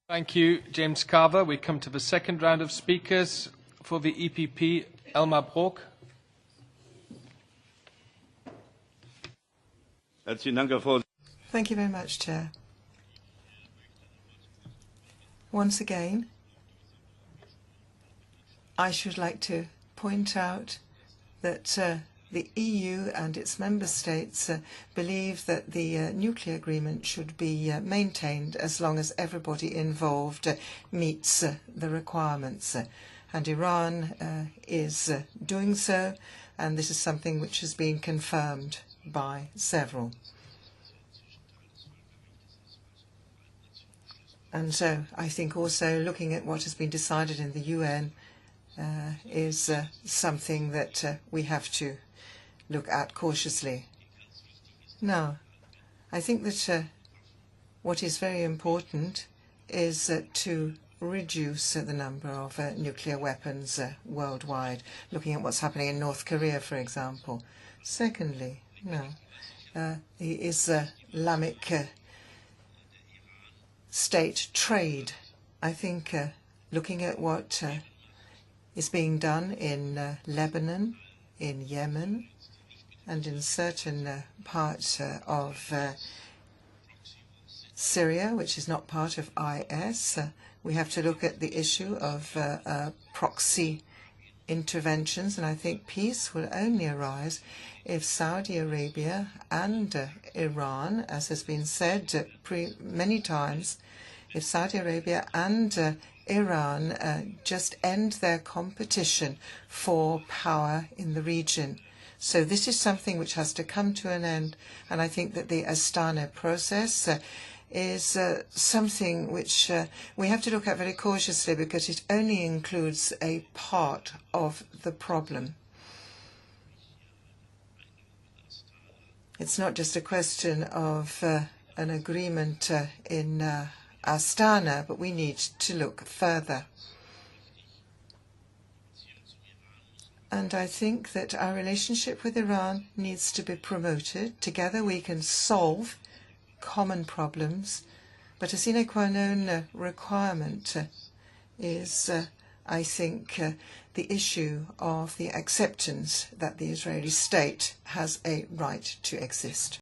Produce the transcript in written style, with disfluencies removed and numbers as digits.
Thank you, James Carver. We come to the second round of speakers. For the EPP, Elmar Brok. Thank you very much, Chair. Once again, I should like to point out that the EU and its member states believe that the nuclear agreement should be maintained as long as everybody involved meets the requirements. And Iran is doing so, and this is something which has been confirmed by several. And so I think also looking at what has been decided in the UN is something that we have to look at cautiously. Now, I think that what is very important is to reduce the number of nuclear weapons worldwide, looking at what's happening in North Korea, for example. Secondly, the Islamic state trade. I think looking at what is being done in Lebanon, in Yemen, and in certain parts of Syria, which is not part of IS, we have to look at the issue of proxy interventions, and I think peace will only arise if Saudi Arabia and Iran, as has been said many times, if Saudi Arabia and Iran just end their competition for power in the region. So this is something which has to come to an end, and I think that the Astana process is something which we have to look at very cautiously because it only includes a part of the problem. It's not just a question of an agreement in Astana, but we need to look further. And I think that our relationship with Iran needs to be promoted. Together we can solve common problems, but a sine qua non requirement is, I think, the issue of the acceptance that the Israeli state has a right to exist.